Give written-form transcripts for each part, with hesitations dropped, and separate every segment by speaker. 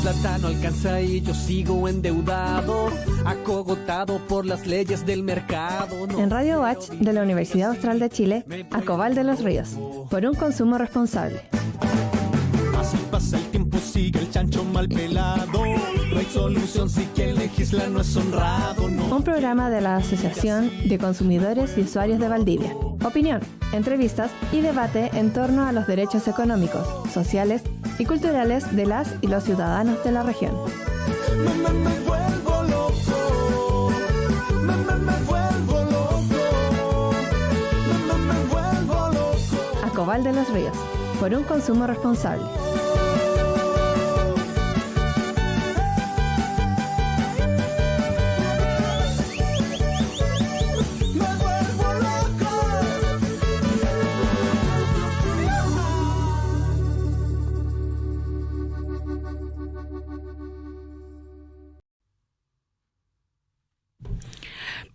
Speaker 1: plata no alcanza y yo sigo endeudado, acogotado por las leyes del mercado.
Speaker 2: En Radio Watch de la Universidad Austral de Chile, Acobal de los Ríos, por un consumo responsable.
Speaker 1: Así pasa el tiempo, sigue el chancho mal pelado. No hay solución si quien legisla no es honrado, no.
Speaker 2: Un programa de la Asociación de Consumidores y Usuarios de Valdivia. Opinión, entrevistas y debate en torno a los derechos económicos, sociales y culturales de las y los ciudadanos de la región.
Speaker 1: Me vuelvo loco. Me vuelvo loco. Me vuelvo loco.
Speaker 2: Acobal de los Ríos, por un consumo responsable.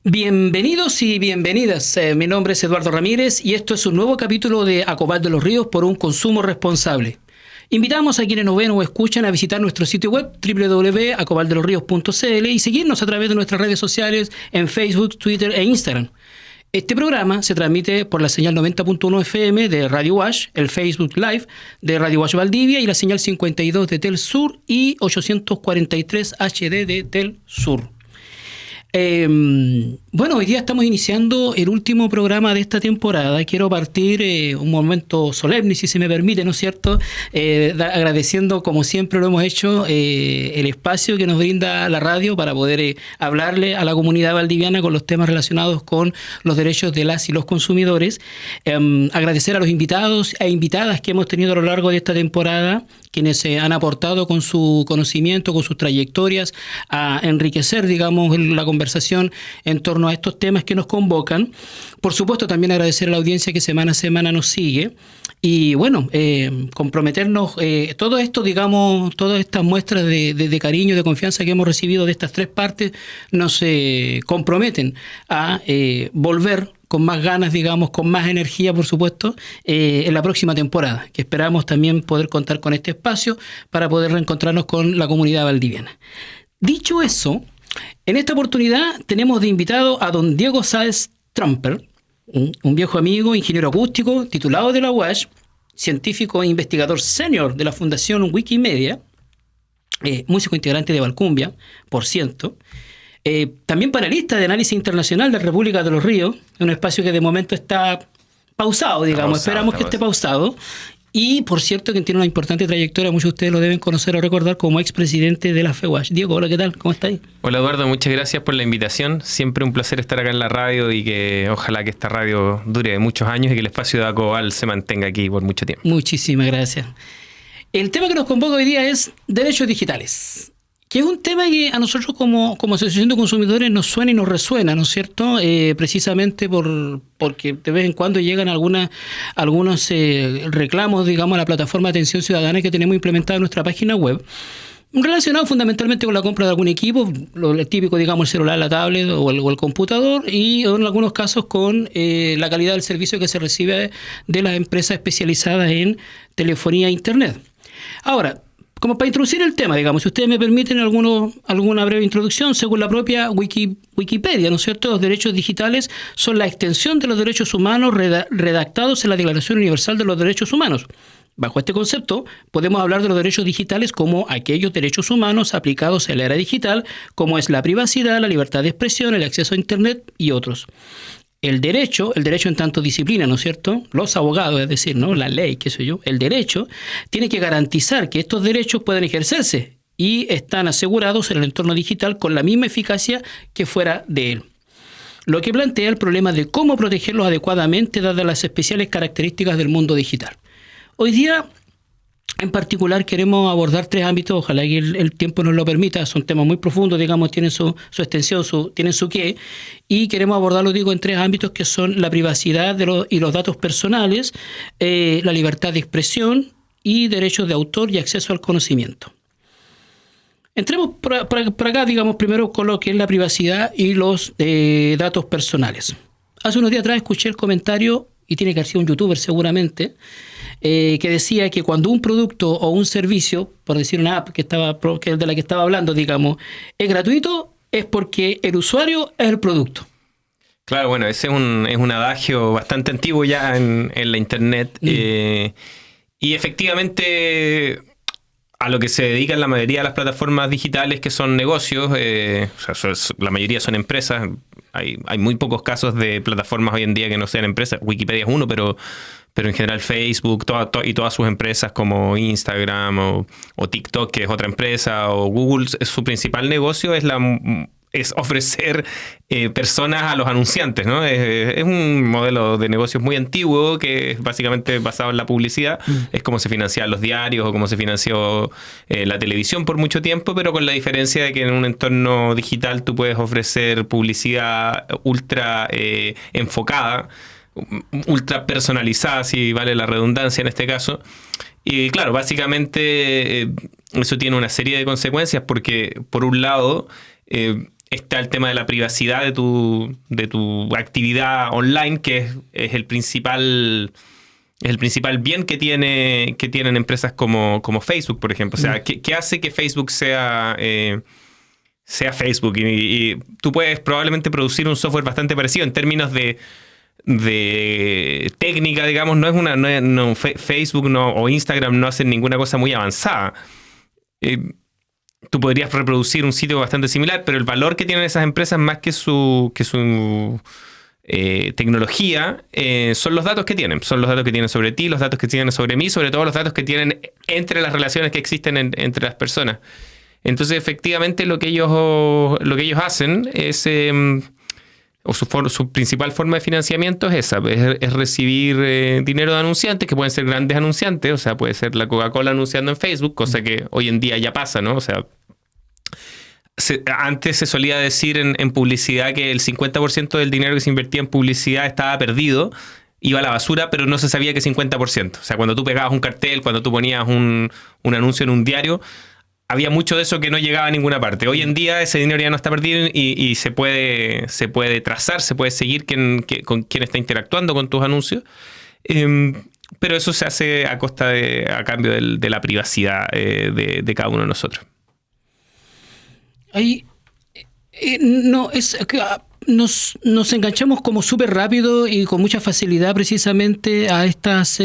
Speaker 3: Bienvenidos y bienvenidas. Mi nombre es Eduardo Ramírez y esto es un nuevo capítulo de Acobal de los Ríos por un consumo responsable. Invitamos a quienes nos ven o escuchan a visitar nuestro sitio web www.acobaldelosrios.cl y seguirnos a través de nuestras redes sociales en Facebook, Twitter e Instagram. Este programa se transmite por la señal 90.1 FM de Radio Wash, el Facebook Live de Radio Wash Valdivia y la señal 52 de Tel Sur y 843 HD de Tel Sur. Bueno, hoy día estamos iniciando el último programa de esta temporada. Quiero partir un momento solemne, si se me permite, ¿no es cierto? Agradeciendo, como siempre lo hemos hecho, el espacio que nos brinda la radio para poder hablarle a la comunidad valdiviana con los temas relacionados con los derechos de las y los consumidores. Agradecer a los invitados e invitadas que hemos tenido a lo largo de esta temporada, quienes han aportado con su conocimiento, con sus trayectorias, a enriquecer, digamos, la conversación en torno a estos temas que nos convocan. Por supuesto, también agradecer a la audiencia que semana a semana nos sigue. Y bueno, comprometernos, todo esto, digamos, todas estas muestras de cariño, de confianza que hemos recibido de estas tres partes, nos comprometen a volver con más ganas, digamos, con más energía, por supuesto, en la próxima temporada, que esperamos también poder contar con este espacio para poder reencontrarnos con la comunidad valdiviana. Dicho eso, en esta oportunidad tenemos de invitado a don Diego Sáez Trumper, un viejo amigo, ingeniero acústico, titulado de la UASH, científico e investigador senior de la Fundación Wikimedia, músico integrante de Valcumbia, por ciento, también panelista de análisis internacional de la República de los Ríos, un espacio que de momento está pausado, digamos, esperamos que esté pausado. Y, por cierto, que tiene una importante trayectoria, muchos de ustedes lo deben conocer o recordar como expresidente de la FEWASH. Diego, hola, ¿qué tal? ¿Cómo estáis?
Speaker 4: Hola, Eduardo, muchas gracias por la invitación. Siempre un placer estar acá en la radio y que ojalá que esta radio dure muchos años y que el espacio de Acobal se mantenga aquí por mucho tiempo.
Speaker 3: Muchísimas gracias. El tema que nos convoca hoy día es derechos digitales, que es un tema que a nosotros como Asociación de Consumidores nos suena y nos resuena, ¿no es cierto? Precisamente porque de vez en cuando llegan algunos reclamos, digamos, a la plataforma de atención ciudadana que tenemos implementada en nuestra página web, relacionado fundamentalmente con la compra de algún equipo, lo típico, digamos, el celular, la tablet o el computador, y en algunos casos con la calidad del servicio que se recibe de las empresas especializadas en telefonía e internet. Ahora, como para introducir el tema, digamos, si ustedes me permiten alguna breve introducción, según la propia Wikipedia, ¿no es cierto?, los derechos digitales son la extensión de los derechos humanos redactados en la Declaración Universal de los Derechos Humanos. Bajo este concepto, podemos hablar de los derechos digitales como aquellos derechos humanos aplicados en la era digital, como es la privacidad, la libertad de expresión, el acceso a Internet y otros. El derecho en tanto disciplina, ¿no es cierto? Los abogados, es decir, ¿no?, la ley, qué sé yo, el derecho tiene que garantizar que estos derechos puedan ejercerse y están asegurados en el entorno digital con la misma eficacia que fuera de él. Lo que plantea el problema de cómo protegerlos adecuadamente dadas las especiales características del mundo digital. Hoy día, en particular, queremos abordar tres ámbitos, ojalá que el tiempo nos lo permita, son temas muy profundos, digamos, tienen su extensión, tienen su qué, y queremos abordarlo, digo, en tres ámbitos que son la privacidad y los datos personales, la libertad de expresión y derechos de autor y acceso al conocimiento. Entremos por acá, digamos, primero con lo que es la privacidad y los datos personales. Hace unos días atrás escuché el comentario, y tiene que haber sido un youtuber seguramente, que decía que cuando un producto o un servicio, por decir una app que es de la que estaba hablando, digamos, es gratuito, es porque el usuario es el producto.
Speaker 4: Claro, bueno, ese es un adagio bastante antiguo ya en la internet. Y efectivamente, a lo que se dedican la mayoría de las plataformas digitales, que son negocios, o sea, la mayoría son empresas. Hay muy pocos casos de plataformas hoy en día que no sean empresas. Wikipedia es uno, pero en general Facebook y todas sus empresas como Instagram o TikTok, que es otra empresa, o Google, su principal negocio es ofrecer personas a los anunciantes, ¿no? Es un modelo de negocios muy antiguo que es básicamente basado en la publicidad. Es como se financiaban los diarios o como se financió la televisión por mucho tiempo, pero con la diferencia de que en un entorno digital tú puedes ofrecer publicidad ultra enfocada, ultra personalizada, si vale la redundancia en este caso. Y claro, básicamente eso tiene una serie de consecuencias porque, por un lado, está el tema de la privacidad de tu actividad online, que es el principal bien que tienen empresas como Facebook, por ejemplo. O sea, ¿qué hace que Facebook sea Facebook? Y tú puedes probablemente producir un software bastante parecido en términos de técnica, digamos. Facebook o Instagram no hacen ninguna cosa muy avanzada. Tú podrías reproducir un sitio bastante similar, pero el valor que tienen esas empresas más que su tecnología son los datos que tienen. Son los datos que tienen sobre ti, los datos que tienen sobre mí, sobre todo los datos que tienen entre las relaciones que existen entre las personas. Entonces, efectivamente, lo que ellos hacen es... o su principal forma de financiamiento es esa, es recibir dinero de anunciantes, que pueden ser grandes anunciantes, o sea, puede ser la Coca-Cola anunciando en Facebook, cosa que hoy en día ya pasa, ¿no? O sea, antes se solía decir en publicidad que el 50% del dinero que se invertía en publicidad estaba perdido, iba a la basura, pero no se sabía que 50%. O sea, cuando tú pegabas un cartel, cuando tú ponías un anuncio en un diario, había mucho de eso que no llegaba a ninguna parte. Hoy en día ese dinero ya no está perdido y se puede trazar, se puede seguir con quién está interactuando con tus anuncios. Pero eso se hace a cambio de la privacidad de cada uno de nosotros.
Speaker 3: Ahí nos enganchamos como súper rápido y con mucha facilidad precisamente a estas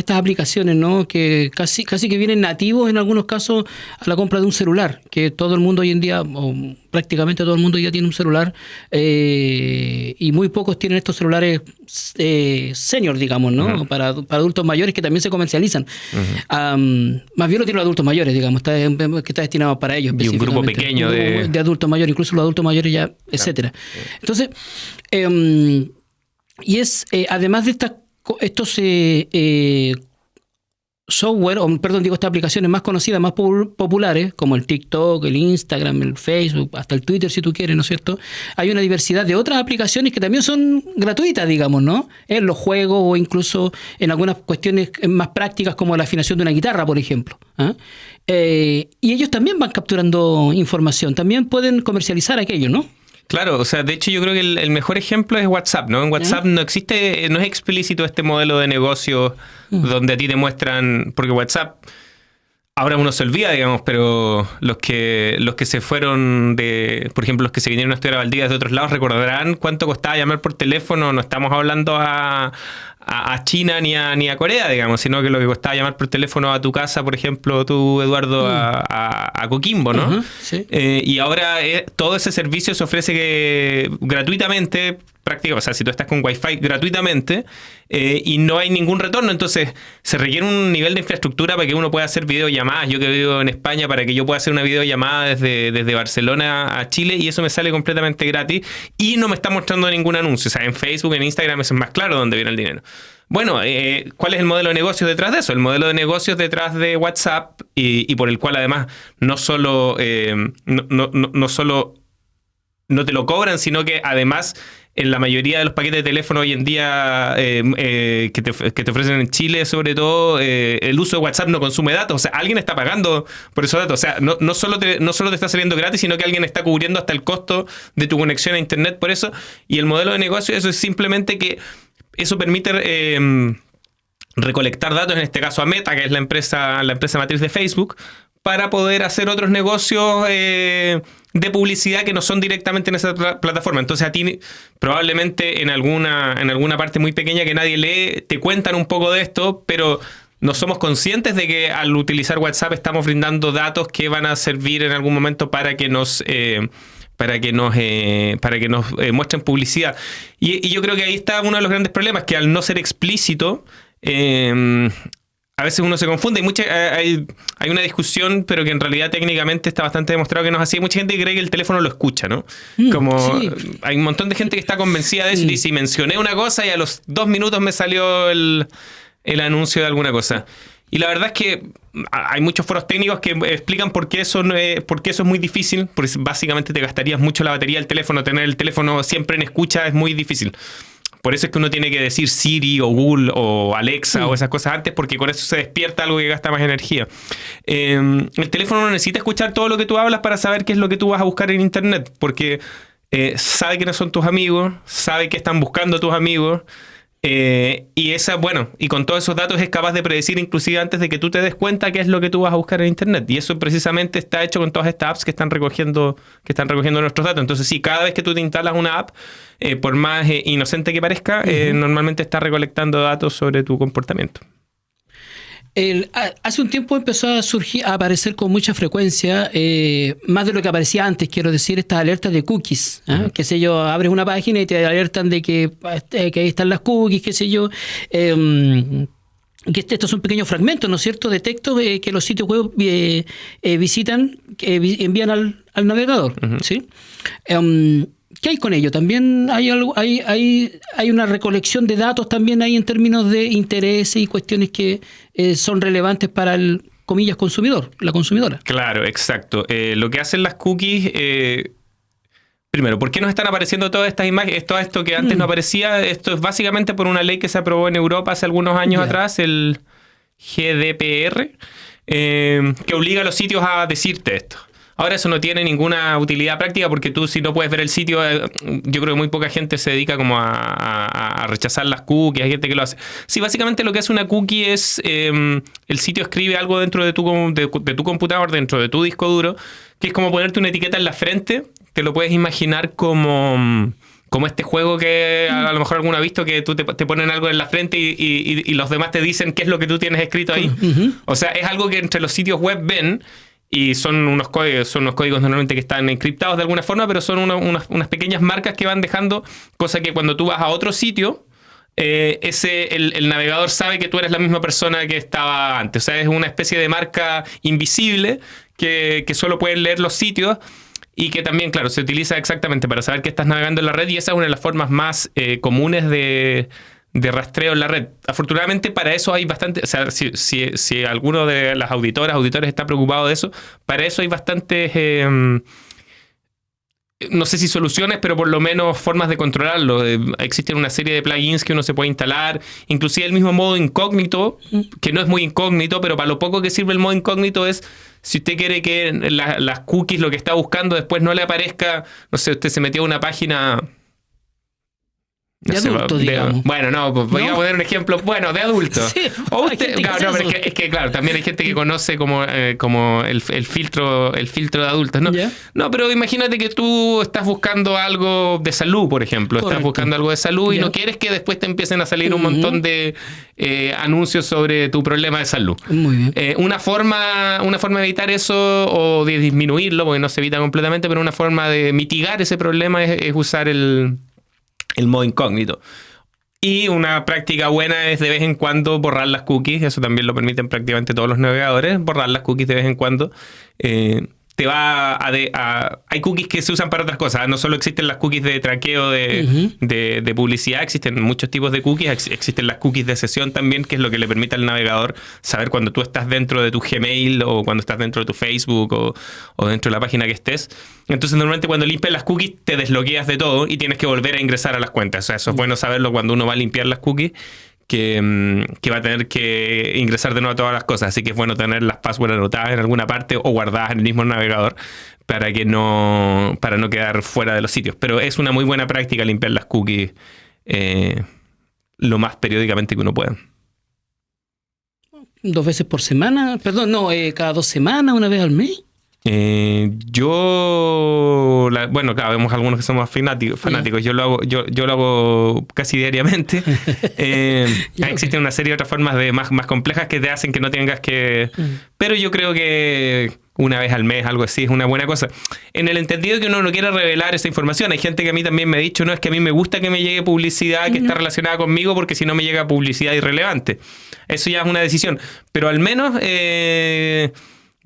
Speaker 3: aplicaciones, ¿no? Que casi que vienen nativos en algunos casos a la compra de un celular, que todo el mundo hoy en día, o prácticamente todo el mundo ya tiene un celular, y muy pocos tienen estos celulares senior, digamos, ¿no? Uh-huh. Para adultos mayores que también se comercializan. Uh-huh. Más bien lo tienen los adultos mayores, digamos, que está destinado para ellos.
Speaker 4: Y un grupo pequeño
Speaker 3: de adultos mayores, incluso los adultos mayores ya, etcétera. Entonces, y es, además de estos software, estas aplicaciones más conocidas, más populares, como el TikTok, el Instagram, el Facebook, hasta el Twitter, si tú quieres, ¿no es cierto? Hay una diversidad de otras aplicaciones que también son gratuitas, digamos, ¿no? En los juegos o incluso en algunas cuestiones más prácticas, como la afinación de una guitarra, por ejemplo. Y ellos también van capturando información, también pueden comercializar aquello, ¿no?
Speaker 4: Claro, o sea, de hecho yo creo que el mejor ejemplo es WhatsApp, ¿no? En WhatsApp no es explícito este modelo de negocio donde a ti te muestran, porque WhatsApp, ahora uno se olvida, digamos, pero los que se fueron por ejemplo, los que se vinieron a estudiar a Valdivia de otros lados recordarán cuánto costaba llamar por teléfono. No estamos hablando a China ni a Corea, digamos, sino que lo que costaba llamar por teléfono a tu casa, por ejemplo, tú, Eduardo, a Coquimbo, ¿no? Uh-huh, sí. Y ahora todo ese servicio se ofrece gratuitamente, prácticamente, o sea, si tú estás con Wi-Fi gratuitamente, y no hay ningún retorno. Entonces se requiere un nivel de infraestructura para que uno pueda hacer videollamadas. Yo que vivo en España, para que yo pueda hacer una videollamada desde Barcelona a Chile, y eso me sale completamente gratis y no me está mostrando ningún anuncio. O sea, en Facebook, en Instagram, eso es más claro dónde viene el dinero. Bueno, ¿cuál es el modelo de negocios detrás de eso? El modelo de negocios detrás de WhatsApp, y por el cual además no solo no te lo cobran, sino que además en la mayoría de los paquetes de teléfono hoy en día que te ofrecen en Chile, sobre todo, el uso de WhatsApp no consume datos. O sea, alguien está pagando por esos datos. O sea, no solo te está saliendo gratis, sino que alguien está cubriendo hasta el costo de tu conexión a Internet por eso. Y el modelo de negocio, eso es simplemente que eso permite recolectar datos, en este caso a Meta, que es la empresa matriz de Facebook, para poder hacer otros negocios de publicidad que no son directamente en esa plataforma. Entonces a ti probablemente en alguna parte muy pequeña que nadie lee, te cuentan un poco de esto, pero no somos conscientes de que al utilizar WhatsApp estamos brindando datos que van a servir en algún momento para que nos muestren publicidad. Y yo creo que ahí está uno de los grandes problemas, que al no ser explícito, a veces uno se confunde. Hay una discusión, pero que en realidad técnicamente está bastante demostrado que no es así. Hay mucha gente que cree que el teléfono lo escucha, ¿no? Sí. Hay un montón de gente que está convencida de eso y dice, mencioné una cosa y a los 2 minutos me salió el anuncio de alguna cosa. Y la verdad es que hay muchos foros técnicos que explican por qué eso es muy difícil, porque básicamente te gastarías mucho la batería del teléfono. Tener el teléfono siempre en escucha es muy difícil. Por eso es que uno tiene que decir Siri o Google o Alexa o esas cosas antes, porque con eso se despierta algo que gasta más energía. El teléfono no necesita escuchar todo lo que tú hablas para saber qué es lo que tú vas a buscar en Internet, porque sabe quiénes son tus amigos, sabe qué están buscando tus amigos, y con todos esos datos es capaz de predecir inclusive antes de que tú te des cuenta qué es lo que tú vas a buscar en Internet. Y eso precisamente está hecho con todas estas apps que están recogiendo nuestros datos. Entonces sí, cada vez que tú te instalas una app, por más inocente que parezca, normalmente está recolectando datos sobre tu comportamiento.
Speaker 3: Hace un tiempo empezó a aparecer con mucha frecuencia, más de lo que aparecía antes, quiero decir, estas alertas de cookies. Qué sé yo, abres una página y te alertan de que ahí están las cookies, qué sé yo. Que estos son pequeños fragmentos, ¿no es cierto?, de texto que los sitios web visitan, que envían al navegador. ¿Sí? ¿Qué hay con ello? También hay una recolección de datos también ahí en términos de intereses y cuestiones que son relevantes para el, comillas, consumidor, la consumidora.
Speaker 4: Claro, exacto. Lo que hacen las cookies, primero, ¿por qué nos están apareciendo todas estas imágenes? Todo esto que antes no aparecía, esto es básicamente por una ley que se aprobó en Europa hace algunos años atrás, el GDPR, que obliga a los sitios a decirte esto. Ahora eso no tiene ninguna utilidad práctica porque tú, si no puedes ver el sitio, yo creo que muy poca gente se dedica como a rechazar las cookies, hay gente que lo hace. Sí, básicamente lo que hace una cookie es, el sitio escribe algo dentro de tu computador, dentro de tu disco duro, que es como ponerte una etiqueta en la frente. Te lo puedes imaginar como este juego que a lo mejor alguno ha visto, que tú te ponen algo en la frente y los demás te dicen qué es lo que tú tienes escrito ahí. O sea, es algo que entre los sitios web ven. Y son unos códigos normalmente que están encriptados de alguna forma, pero son unas pequeñas marcas que van dejando, cosa que cuando tú vas a otro sitio, el navegador sabe que tú eres la misma persona que estaba antes. O sea, es una especie de marca invisible que solo pueden leer los sitios y que también, claro, se utiliza exactamente para saber que estás navegando en la red, y esa es una de las formas más comunes de rastreo en la red. Afortunadamente para eso hay bastante, o sea, si alguno de las auditores está preocupado de eso, para eso hay bastantes, no sé si soluciones, pero por lo menos formas de controlarlo. Existen una serie de plugins que uno se puede instalar, inclusive el mismo modo incógnito, que no es muy incógnito, pero para lo poco que sirve el modo incógnito es, si usted quiere que las cookies, lo que está buscando, después no le aparezca, no sé, usted se metió a una página...
Speaker 3: De adulto, digamos.
Speaker 4: Bueno, no, pues voy a poner un ejemplo, de adulto. Sí, o usted, claro, pero es que claro, también hay gente que conoce como el filtro de adultos, ¿no? Yeah. No, pero imagínate que tú estás buscando algo de salud, por ejemplo. Correcto. Estás buscando algo de salud y no quieres que después te empiecen a salir un montón de anuncios sobre tu problema de salud. Muy bien. Una forma de evitar eso o de disminuirlo, porque no se evita completamente, pero una forma de mitigar ese problema es usar el modo incógnito. Y una práctica buena es de vez en cuando borrar las cookies. Eso también lo permiten prácticamente todos los navegadores. Borrar las cookies de vez en cuando. Hay cookies que se usan para otras cosas. No solo existen las cookies de traqueo de publicidad, existen muchos tipos de cookies. Existen las cookies de sesión también, que es lo que le permite al navegador saber cuando tú estás dentro de tu Gmail o cuando estás dentro de tu Facebook o dentro de la página que estés. Entonces normalmente cuando limpias las cookies te desbloqueas de todo y tienes que volver a ingresar a las cuentas. O sea, eso es bueno saberlo cuando uno va a limpiar las cookies, que va a tener que ingresar de nuevo a todas las cosas. Así que es bueno tener las passwords anotadas en alguna parte o guardadas en el mismo navegador para no quedar fuera de los sitios. Pero es una muy buena práctica limpiar las cookies lo más periódicamente que uno pueda.
Speaker 3: 2 veces por semana, perdón, no, cada 2 semanas, 1 vez al mes.
Speaker 4: Bueno, claro, vemos algunos que somos fanáticos. Yo lo hago casi diariamente. Existen una serie de otras formas más complejas que te hacen que no tengas que... Pero yo creo que 1 vez al mes, algo así, es una buena cosa. En el entendido que uno no quiere revelar esa información. Hay gente que a mí también me ha dicho, no, es que a mí me gusta que me llegue publicidad que está relacionada conmigo, porque si no me llega publicidad irrelevante. Eso ya es una decisión. Pero al menos...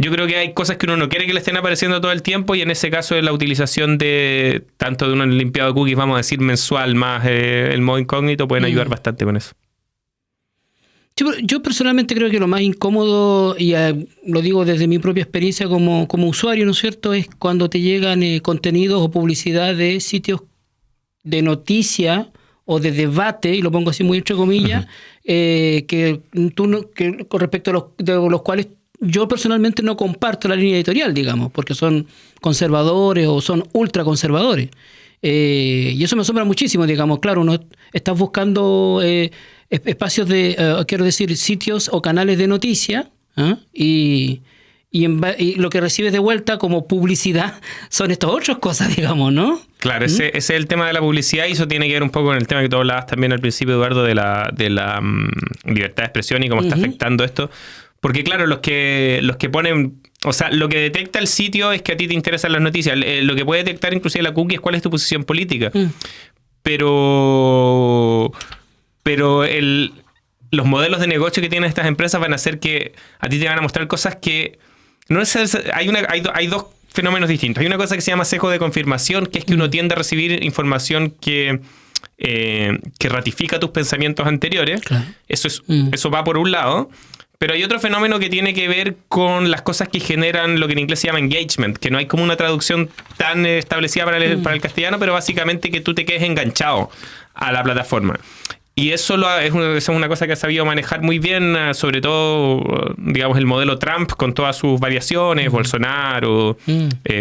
Speaker 4: yo creo que hay cosas que uno no quiere que le estén apareciendo todo el tiempo, y en ese caso la utilización de tanto de un limpiado de cookies, vamos a decir mensual, más el modo incógnito, pueden ayudar bastante con eso.
Speaker 3: Yo personalmente creo que lo más incómodo, y lo digo desde mi propia experiencia como usuario, ¿no es cierto?, es cuando te llegan contenidos o publicidad de sitios de noticia o de debate, y lo pongo así muy entre comillas, que con respecto de los cuales yo personalmente no comparto la línea editorial, digamos, porque son conservadores o son ultraconservadores. Y eso me asombra muchísimo, digamos. Claro, uno está buscando espacios quiero decir, sitios o canales de noticias, y lo que recibes de vuelta como publicidad son estas otras cosas, digamos, ¿no?
Speaker 4: Claro, ese es el tema de la publicidad, y eso tiene que ver un poco con el tema que tú hablabas también al principio, Eduardo, de la libertad de expresión y cómo está afectando esto. Porque claro, los que ponen, o sea, lo que detecta el sitio es que a ti te interesan las noticias. Lo que puede detectar inclusive la cookie es cuál es tu posición política. Pero los modelos de negocio que tienen estas empresas van a hacer que a ti te van a mostrar cosas que no es, hay dos fenómenos distintos. Hay una cosa que se llama sesgo de confirmación, que es que uno tiende a recibir información que ratifica tus pensamientos anteriores. Claro. Eso va por un lado. Pero hay otro fenómeno que tiene que ver con las cosas que generan lo que en inglés se llama engagement, que no hay como una traducción tan establecida para el castellano, pero básicamente que tú te quedes enganchado a la plataforma. Y eso es una cosa que ha sabido manejar muy bien, sobre todo, digamos, el modelo Trump con todas sus variaciones, Bolsonaro,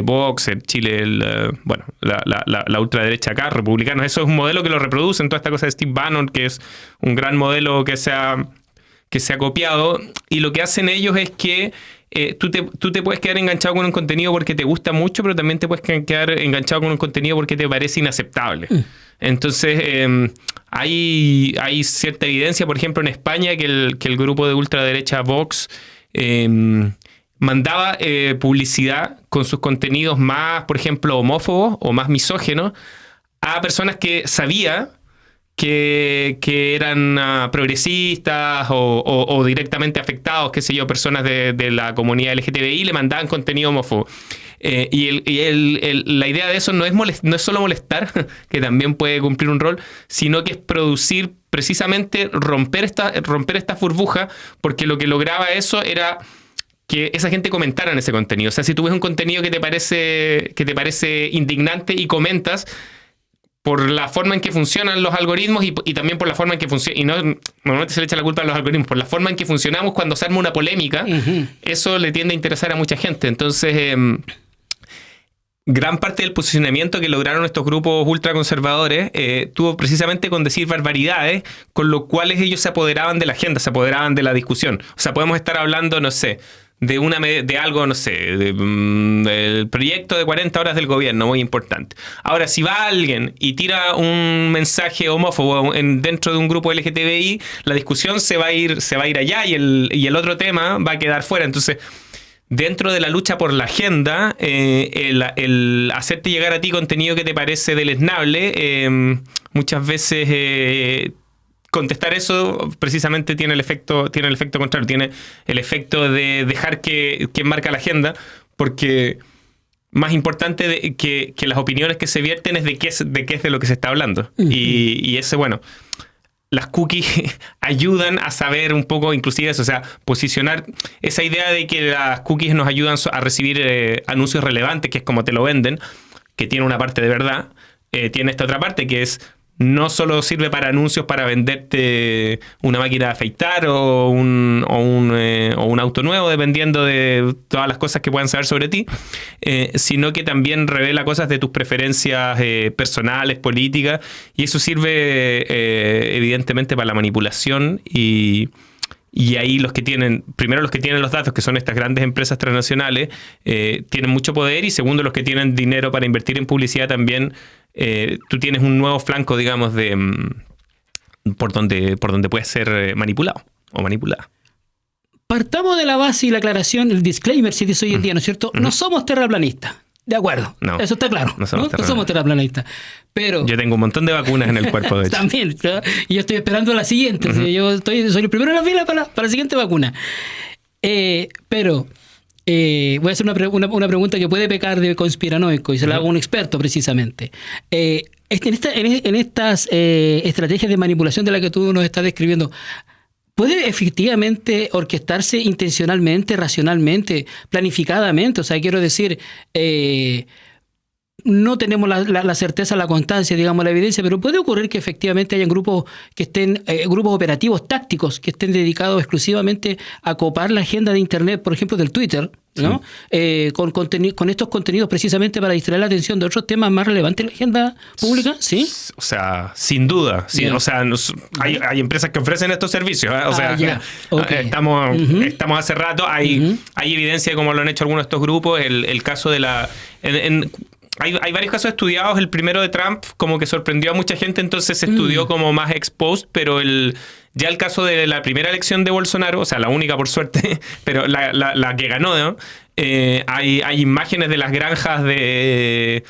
Speaker 4: Vox, en Chile, la ultraderecha acá, republicanos. Eso es un modelo que lo reproducen, toda esta cosa de Steve Bannon, que es un gran modelo que se ha copiado, y lo que hacen ellos es que tú te puedes quedar enganchado con un contenido porque te gusta mucho, pero también te puedes quedar enganchado con un contenido porque te parece inaceptable. Entonces, hay cierta evidencia, por ejemplo, en España, que el grupo de ultraderecha Vox mandaba publicidad con sus contenidos más, por ejemplo, homófobos o más misógenos a personas que sabía que eran progresistas o directamente afectados, qué sé yo, personas de la comunidad LGTBI, le mandaban contenido homófobo. La idea de eso no es solo molestar, que también puede cumplir un rol, sino que es producir, precisamente romper esta burbuja, porque lo que lograba eso era que esa gente comentara en ese contenido. O sea, si tú ves un contenido que te parece indignante y comentas, por la forma en que funcionan los algoritmos y también por la forma en que funcionan, y normalmente se le echa la culpa a los algoritmos, por la forma en que funcionamos cuando se arma una polémica, eso le tiende a interesar a mucha gente. Entonces, gran parte del posicionamiento que lograron estos grupos ultraconservadores tuvo precisamente con decir barbaridades, con lo cuales ellos se apoderaban de la agenda, se apoderaban de la discusión. O sea, podemos estar hablando, no sé, de algo, no sé, del proyecto de 40 horas del gobierno, muy importante. Ahora, si va alguien y tira un mensaje homófobo dentro de un grupo LGTBI, la discusión se va a ir allá, y el otro tema va a quedar fuera. Entonces, dentro de la lucha por la agenda, el hacerte llegar a ti contenido que te parece deleznable, muchas veces contestar eso precisamente tiene el efecto contrario, tiene el efecto de dejar que marca la agenda, porque más importante que las opiniones que se vierten es de qué es de lo que se está hablando. Y ese, bueno, las cookies ayudan a saber un poco, inclusive eso, o sea, posicionar esa idea de que las cookies nos ayudan a recibir anuncios relevantes, que es como te lo venden, que tiene una parte de verdad, tiene esta otra parte que es no solo sirve para anuncios para venderte una máquina de afeitar o un auto nuevo, dependiendo de todas las cosas que puedan saber sobre ti, sino que también revela cosas de tus preferencias personales, políticas, y eso sirve evidentemente para la manipulación y Y ahí primero los que tienen los datos, que son estas grandes empresas transnacionales, tienen mucho poder, y segundo, los que tienen dinero para invertir en publicidad también, tú tienes un nuevo flanco, digamos, por donde puedes ser manipulado o manipulada.
Speaker 3: Partamos de la base y la aclaración, el disclaimer, si dice hoy en día, ¿no es cierto? No somos terraplanistas. De acuerdo, no, eso está claro. No somos terraplanistas. Pero
Speaker 4: yo tengo un montón de vacunas en el cuerpo, de hecho.
Speaker 3: También, ¿no? Y yo estoy esperando la siguiente. Yo soy el primero en la fila para la siguiente vacuna. Pero voy a hacer una pregunta que puede pecar de conspiranoico, y se la hago a un experto precisamente. En estas estrategias de manipulación de las que tú nos estás describiendo, ¿puede efectivamente orquestarse intencionalmente, racionalmente, planificadamente? O sea, quiero decir, no tenemos la certeza, la constancia, digamos, la evidencia, pero puede ocurrir que efectivamente hayan grupos que estén, grupos operativos tácticos que estén dedicados exclusivamente a copar la agenda de Internet, por ejemplo, del Twitter, ¿no? Sí. Con estos contenidos precisamente para distraer la atención de otros temas más relevantes en la agenda pública, ¿sí?
Speaker 4: O sea, sin duda. Sí, o sea, hay empresas que ofrecen estos servicios, ¿eh? O sea, estamos hace rato, hay evidencia de cómo lo han hecho algunos de estos grupos. El caso de hay varios casos estudiados. El primero de Trump como que sorprendió a mucha gente, entonces se estudió como más exposed, pero ya el caso de la primera elección de Bolsonaro, o sea, la única por suerte, pero la que ganó, ¿no? Hay imágenes de las granjas de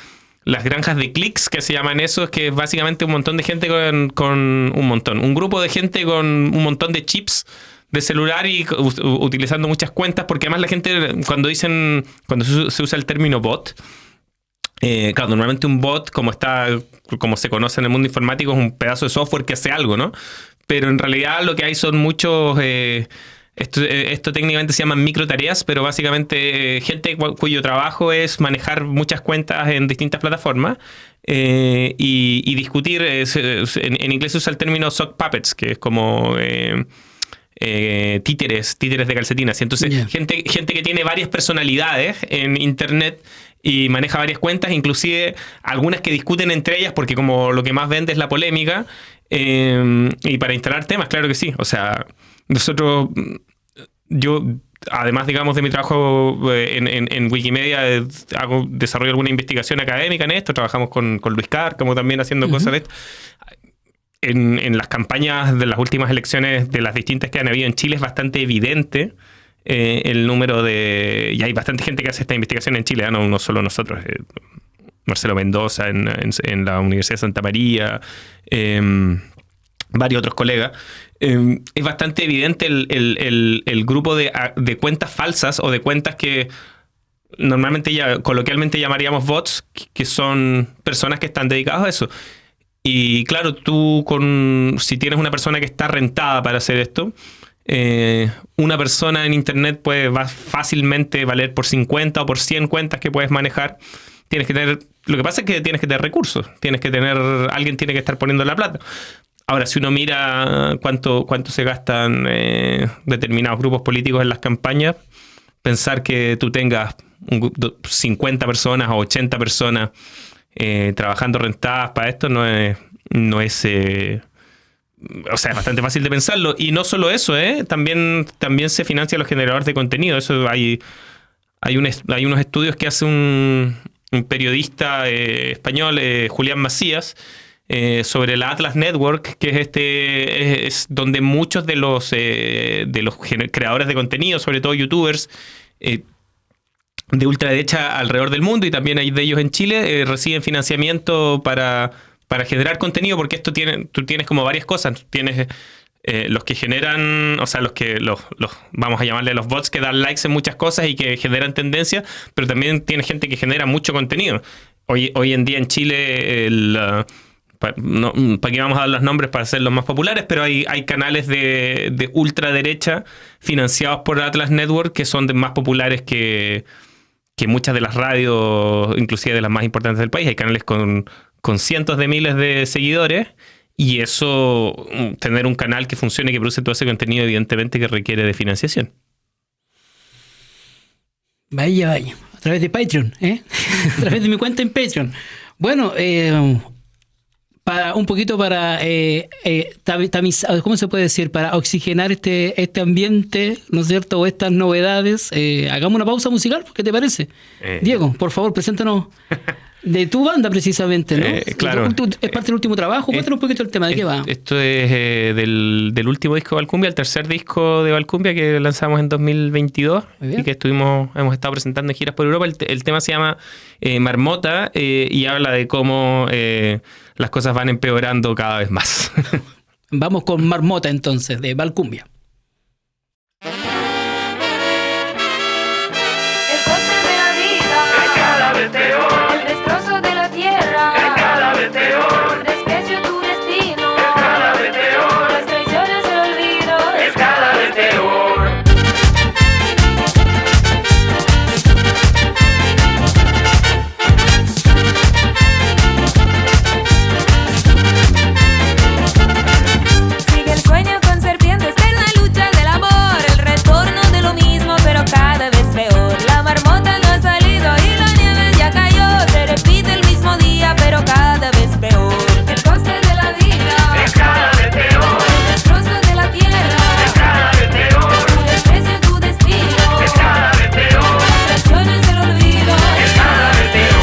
Speaker 4: clics, que se llaman esos, que es básicamente un montón de gente un grupo de gente con un montón de chips de celular y utilizando muchas cuentas, porque además la gente, cuando se usa el término bot, claro, normalmente un bot, como se conoce en el mundo informático, es un pedazo de software que hace algo, ¿no? Pero en realidad lo que hay son muchos, esto técnicamente se llaman microtareas, pero básicamente gente cuyo trabajo es manejar muchas cuentas en distintas plataformas y discutir. En inglés se usa el término sock puppets, que es como títeres de calcetinas. Y entonces gente que tiene varias personalidades en Internet y maneja varias cuentas, inclusive algunas que discuten entre ellas, porque como lo que más vende es la polémica, y para instalar temas, claro que sí. O sea, yo, además, digamos, de mi trabajo en Wikimedia, desarrollo alguna investigación académica en esto. Trabajamos con Luis Cárcamo también haciendo cosas de esto. En las campañas de las últimas elecciones, de las distintas que han habido en Chile, es bastante evidente el número y hay bastante gente que hace esta investigación en Chile, no solo nosotros. Marcelo Mendoza en la Universidad de Santa María, varios otros colegas. Es bastante evidente el grupo de cuentas falsas, o de cuentas que normalmente coloquialmente llamaríamos bots, que son personas que están dedicadas a eso. Y claro, si tienes una persona que está rentada para hacer esto, una persona en Internet puede fácilmente valer por 50 o por 100 cuentas que puedes manejar. Lo que pasa es que tienes que tener recursos, alguien tiene que estar poniendo la plata. Ahora, si uno mira cuánto se gastan determinados grupos políticos en las campañas, pensar que tú tengas 50 personas o 80 personas trabajando rentadas para esto no es o sea, es bastante fácil de pensarlo. Y no solo eso, también se financia los generadores de contenido. Eso hay unos estudios que hace un periodista español, Julián Macías, sobre la Atlas Network, que es donde muchos de los creadores de contenido, sobre todo youtubers, de ultraderecha alrededor del mundo, y también hay de ellos en Chile, reciben financiamiento para generar contenido, porque tú tienes como varias cosas. Tienes los que generan, o sea, los vamos a llamarle los bots, que dan likes en muchas cosas y que generan tendencias, pero también tienes gente que genera mucho contenido. Hoy en día en Chile, ¿para qué vamos a dar los nombres para ser los más populares? Pero hay canales de ultraderecha financiados por Atlas Network que son más populares que muchas de las radios, inclusive de las más importantes del país. Hay canales con cientos de miles de seguidores, y eso, tener un canal que funcione y que produce todo ese contenido, evidentemente que requiere de financiación.
Speaker 3: Vaya, a través de Patreon, a través de mi cuenta en Patreon. Bueno, para un poquito para tamizar, ¿cómo se puede decir? Para oxigenar este ambiente, ¿no es cierto? O estas novedades. Hagamos una pausa musical, ¿qué te parece? Diego, por favor, preséntanos de tu banda precisamente, ¿no?
Speaker 4: Claro.
Speaker 3: Es parte del último trabajo. Cuéntanos un poquito el tema, ¿de qué va?
Speaker 4: Esto es del último disco de Valcumbia, el tercer disco de Valcumbia que lanzamos en 2022 y que hemos estado presentando en giras por Europa. El tema se llama Marmota y habla de cómo las cosas van empeorando cada vez más.
Speaker 3: Vamos con Marmota entonces, de Valcumbia.
Speaker 5: El coste de la vida es cada vez peor. El destrozo de la tierra es cada vez peor. Tu desprecio, tu destino es cada vez peor. Las traiciones, el olvido es cada vez peor. Sigue el sueño con serpientes en la lucha del amor. El retorno de lo mismo, pero cada vez peor. La marmota no ha salido y la nieve ya cayó. Se repite el mismo día, pero cada vez peor. El coste de la vida es cada vez peor. El destrozo de la tierra es cada vez peor. Tu desprecio, tu destino es cada vez peor. Las traiciones, el olvido es cada vez peor.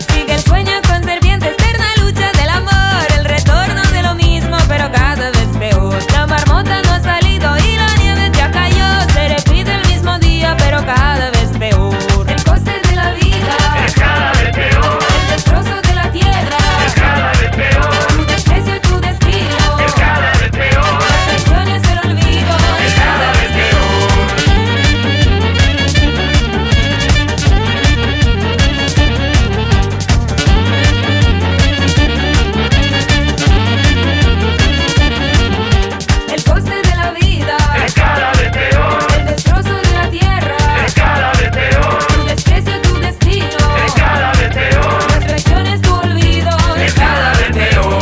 Speaker 5: Sigue el sueño con serpientes, eterna lucha del amor. El retorno de lo mismo, pero cada vez peor. La marmota no ha salido y la nieve ya cayó. Se repite el mismo día, pero cada vez peor. El coste de la vida es cada vez peor. El destrozo de la tierra es cada vez peor. Tu desprecio y tu destino es cada vez peor. Las traiciones, el olvido es cada vez peor. El coste de la vida es cada vez peor. El destrozo de la tierra es cada vez peor. Tu desprecio, tu destino es cada vez peor. Las traiciones, tu olvido es cada vez peor.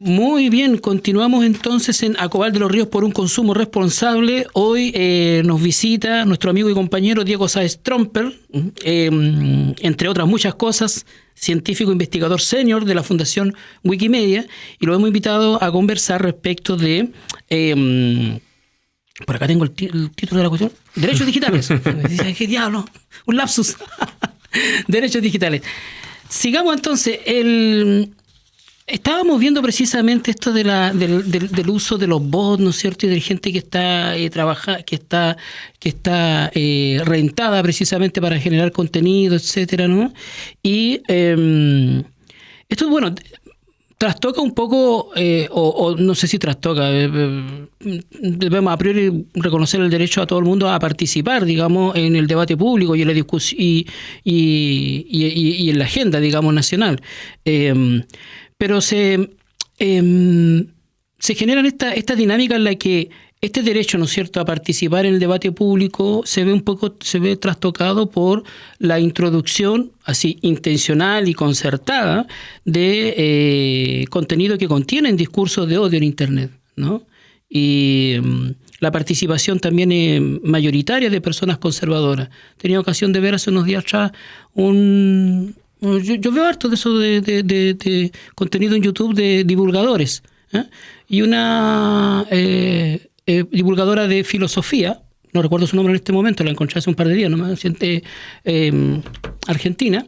Speaker 3: Muy bien, continuamos entonces en Acobal de los Ríos por un consumo responsable. Hoy nos visita nuestro amigo y compañero Diego Sáez Tromper, entre otras muchas cosas, científico investigador senior de la Fundación Wikimedia, y lo hemos invitado a conversar respecto de... por acá tengo el título de la cuestión. Derechos digitales. ¿Qué diablo? Un lapsus. Derechos digitales. Sigamos entonces. Estábamos viendo precisamente esto del uso de los bots, ¿no es cierto? Y de gente que está que está rentada precisamente para generar contenido, etcétera, ¿no? Y esto, bueno, trastoca un poco, o no sé si trastoca, debemos a priori reconocer el derecho a todo el mundo a participar, digamos, en el debate público y en la discusión y en la agenda, digamos, nacional. Pero se generan esta dinámica en la que este derecho, ¿no es cierto?, a participar en el debate público se ve trastocado por la introducción así intencional y concertada de contenido que contienen discursos de odio en Internet, ¿no? Y la participación también mayoritaria de personas conservadoras. Tenía ocasión de ver hace unos días atrás yo veo harto de eso de contenido en YouTube de divulgadores, y una divulgadora de filosofía, no recuerdo su nombre en este momento, la encontré hace un par de días, nomás, argentina,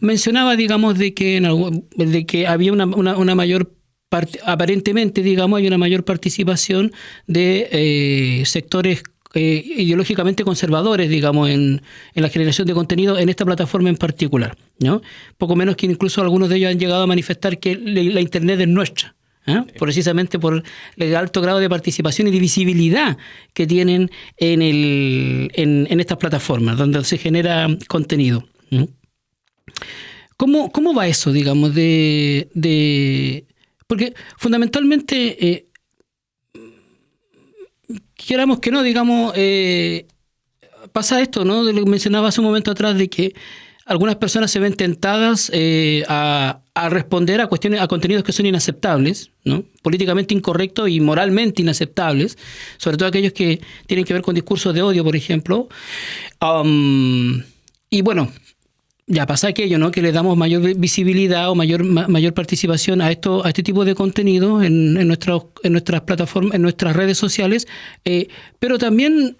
Speaker 3: mencionaba, digamos, de que había una mayor aparentemente, digamos, hay una mayor participación de sectores ideológicamente conservadores, digamos, en la generación de contenido en esta plataforma en particular, ¿no? Poco menos que incluso algunos de ellos han llegado a manifestar que la Internet es nuestra, precisamente por el alto grado de participación y de visibilidad que tienen en estas plataformas donde se genera contenido. ¿Cómo va eso, digamos, porque fundamentalmente, queramos que no, digamos, pasa esto, ¿no? De lo que mencionaba hace un momento atrás, de que algunas personas se ven tentadas a responder a contenidos que son inaceptables, ¿no? Políticamente incorrectos y moralmente inaceptables, sobre todo aquellos que tienen que ver con discursos de odio, por ejemplo. Y bueno, ya pasa aquello, ¿no? Que le damos mayor visibilidad o mayor participación a este tipo de contenido en nuestras plataformas, en nuestras redes sociales, pero también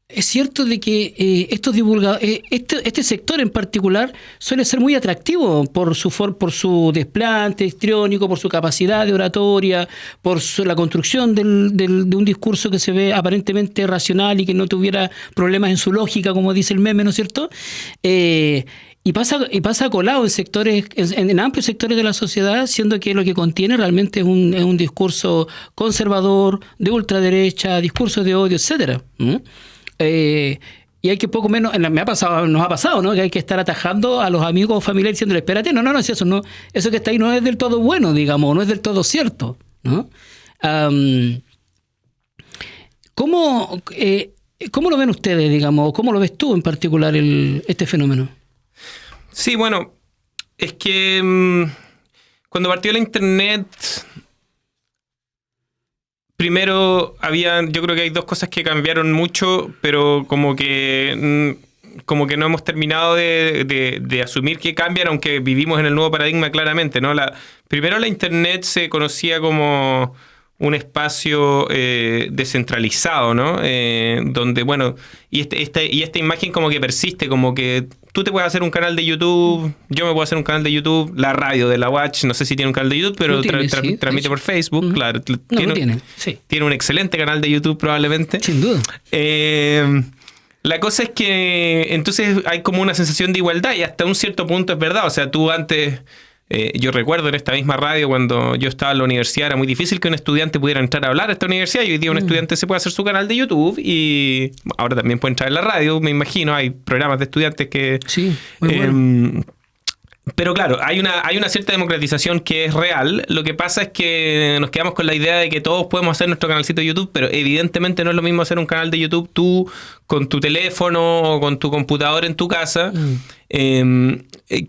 Speaker 3: es cierto de que estos divulgadores, este sector en particular suele ser muy atractivo por su desplante histriónico, por su capacidad de oratoria, por la construcción de un discurso que se ve aparentemente racional y que no tuviera problemas en su lógica, como dice el meme, ¿no es cierto? Y pasa colado en sectores, en amplios sectores de la sociedad, siendo que lo que contiene realmente es un discurso conservador, de ultraderecha, discursos de odio, etcétera. Y hay que poco menos, nos ha pasado, ¿no? Que hay que estar atajando a los amigos o familiares diciéndole, espérate, no, si eso que está ahí no es del todo bueno, digamos, no es del todo cierto, ¿no? ¿Cómo lo ven ustedes, digamos? ¿Cómo lo ves tú en particular este fenómeno?
Speaker 4: Sí, bueno, es que cuando partió la internet, primero yo creo que hay dos cosas que cambiaron mucho, pero como que no hemos terminado de asumir que cambian, aunque vivimos en el nuevo paradigma claramente, ¿no? Primero la internet se conocía como un espacio descentralizado, ¿no? Donde, bueno, y esta imagen como que persiste, como que tú te puedes hacer un canal de YouTube, yo me puedo hacer un canal de YouTube, la radio de la Watch, no sé si tiene un canal de YouTube, pero transmite por Facebook, claro. Tiene un excelente canal de YouTube probablemente.
Speaker 3: Sin duda.
Speaker 4: La cosa es que entonces hay como una sensación de igualdad y hasta un cierto punto es verdad. O sea, tú antes... yo recuerdo en esta misma radio cuando yo estaba en la universidad era muy difícil que un estudiante pudiera entrar a hablar a esta universidad y hoy día un estudiante se puede hacer su canal de YouTube y ahora también puede entrar en la radio, me imagino, hay programas de estudiantes que...
Speaker 3: Sí, muy bueno.
Speaker 4: Pero claro, hay una cierta democratización que es real. Lo que pasa es que nos quedamos con la idea de que todos podemos hacer nuestro canalcito de YouTube, pero evidentemente no es lo mismo hacer un canal de YouTube tú con tu teléfono o con tu computador en tu casa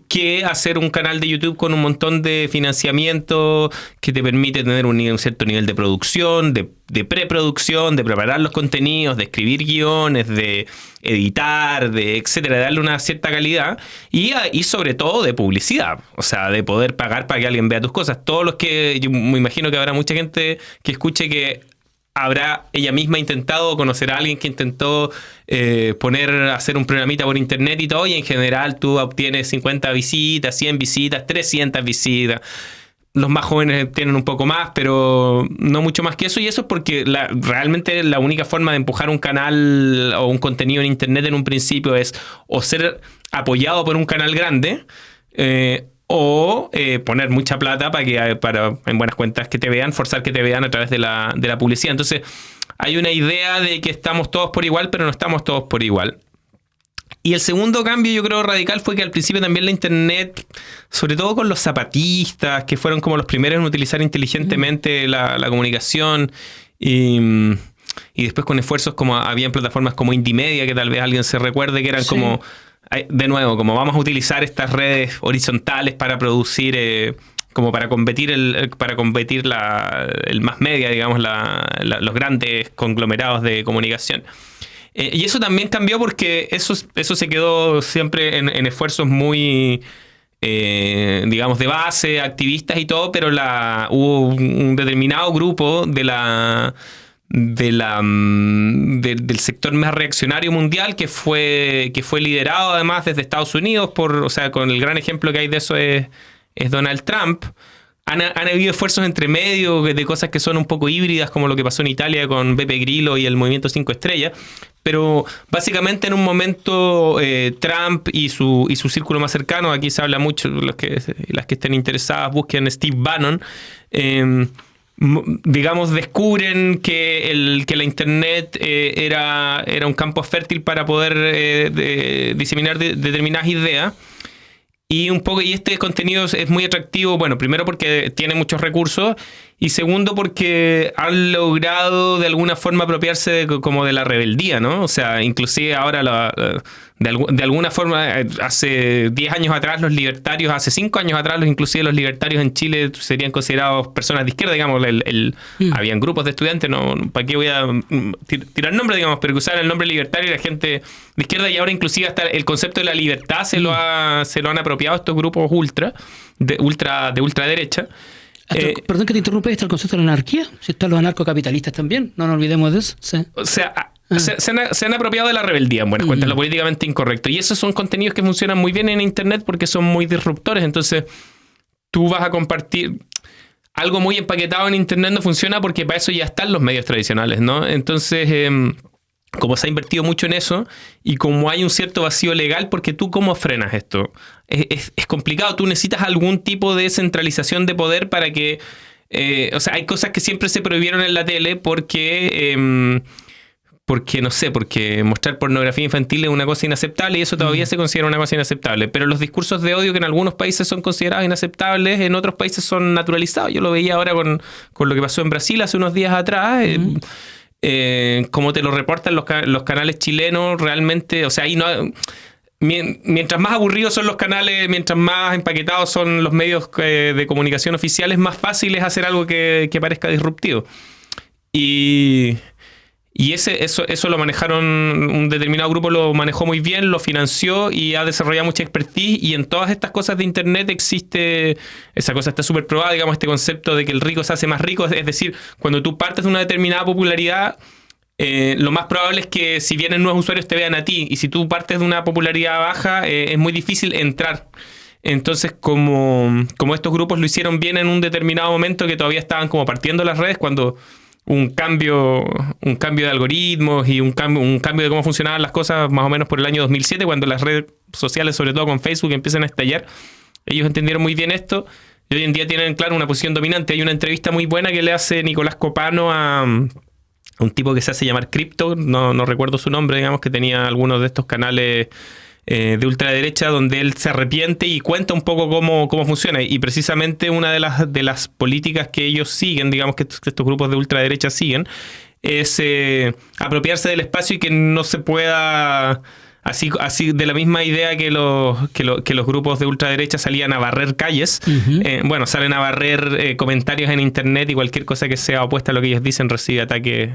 Speaker 4: que hacer un canal de YouTube con un montón de financiamiento que te permite tener un cierto nivel de producción, de preproducción, de preparar los contenidos, de escribir guiones, de editar, de etcétera, de darle una cierta calidad y sobre todo de publicidad, o sea, de poder pagar para que alguien vea tus cosas. Todos los que, yo me imagino que habrá mucha gente que escuche que habrá ella misma intentado conocer a alguien que intentó hacer un programita por internet y todo, y en general tú obtienes 50 visitas, 100 visitas, 300 visitas. Los más jóvenes tienen un poco más, pero no mucho más que eso. Y eso es porque realmente la única forma de empujar un canal o un contenido en internet en un principio es o ser apoyado por un canal grande o poner mucha plata para en buenas cuentas que te vean, forzar que te vean a través de la publicidad. Entonces hay una idea de que estamos todos por igual, pero no estamos todos por igual. Y el segundo cambio, yo creo, radical fue que al principio también la internet, sobre todo con los zapatistas, que fueron como los primeros en utilizar inteligentemente la comunicación, y después con esfuerzos como habían plataformas como Indymedia, que tal vez alguien se recuerde, que eran como, de nuevo, como vamos a utilizar estas redes horizontales para producir... como para competir el mass media, digamos, los grandes conglomerados de comunicación. Y eso también cambió porque eso se quedó siempre en esfuerzos muy, digamos, de base, activistas y todo, pero hubo un determinado grupo del sector más reaccionario mundial que fue liderado además desde Estados Unidos con el gran ejemplo que hay de eso es Donald Trump. Han habido esfuerzos entre medio de cosas que son un poco híbridas, como lo que pasó en Italia con Beppe Grillo y el Movimiento 5 Estrellas, pero básicamente en un momento Trump y su círculo más cercano, aquí se habla mucho, las que estén interesadas busquen Steve Bannon, digamos, descubren que la internet era un campo fértil para poder diseminar determinadas ideas. Y este contenido es muy atractivo, bueno, primero porque tiene muchos recursos y segundo porque han logrado de alguna forma apropiarse como de la rebeldía, ¿no? O sea, inclusive ahora de alguna forma, hace 10 años atrás los libertarios, hace 5 años atrás inclusive los libertarios en Chile serían considerados personas de izquierda, digamos, habían grupos de estudiantes, no, ¿para qué voy a tirar nombres, digamos, pero que usaban el nombre libertario y la gente de izquierda, y ahora inclusive hasta el concepto de la libertad se lo han apropiado estos grupos de ultraderecha.
Speaker 3: Perdón que te interrumpa, ¿está el concepto de la anarquía? Si están los anarcocapitalistas también, no nos olvidemos de eso. Sí.
Speaker 4: O sea, se han apropiado de la rebeldía, en buenas cuentas, lo políticamente incorrecto. Y esos son contenidos que funcionan muy bien en Internet porque son muy disruptores. Entonces, tú vas a compartir algo muy empaquetado en Internet, no funciona porque para eso ya están los medios tradicionales, ¿no? Entonces, como se ha invertido mucho en eso y como hay un cierto vacío legal, porque tú ¿cómo frenas esto? Es complicado, tú necesitas algún tipo de centralización de poder para que... o sea, hay cosas que siempre se prohibieron en la tele porque no sé, porque mostrar pornografía infantil es una cosa inaceptable y eso todavía se considera una cosa inaceptable. Pero los discursos de odio que en algunos países son considerados inaceptables, en otros países son naturalizados. Yo lo veía ahora con lo que pasó en Brasil hace unos días atrás. Como te lo reportan los canales chilenos, realmente, o sea, ahí no... Mientras más aburridos son los canales, mientras más empaquetados son los medios de comunicación oficiales, más fácil es hacer algo que parezca disruptivo. Y eso lo manejaron, un determinado grupo lo manejó muy bien, lo financió y ha desarrollado mucha expertise. Y en todas estas cosas de Internet existe, esa cosa está súper probada, digamos, este concepto de que el rico se hace más rico. Es decir, cuando tú partes de una determinada popularidad, lo más probable es que si vienen nuevos usuarios te vean a ti. Y si tú partes de una popularidad baja, es muy difícil entrar. Entonces, como estos grupos lo hicieron bien en un determinado momento, que todavía estaban como partiendo las redes, cuando un cambio de algoritmos y un cambio de cómo funcionaban las cosas más o menos por el año 2007, cuando las redes sociales, sobre todo con Facebook, empiezan a estallar, ellos entendieron muy bien esto y hoy en día tienen, claro, una posición dominante. Hay una entrevista muy buena que le hace Nicolás Copano a un tipo que se hace llamar Crypto, no recuerdo su nombre, digamos, que tenía algunos de estos canales de ultraderecha, donde él se arrepiente y cuenta un poco cómo funciona. Y precisamente una de las políticas que ellos siguen, digamos, que estos grupos de ultraderecha siguen, es apropiarse del espacio y que no se pueda... Así de la misma idea que los grupos de ultraderecha salían a barrer calles, bueno, salen a barrer comentarios en Internet y cualquier cosa que sea opuesta a lo que ellos dicen recibe ataques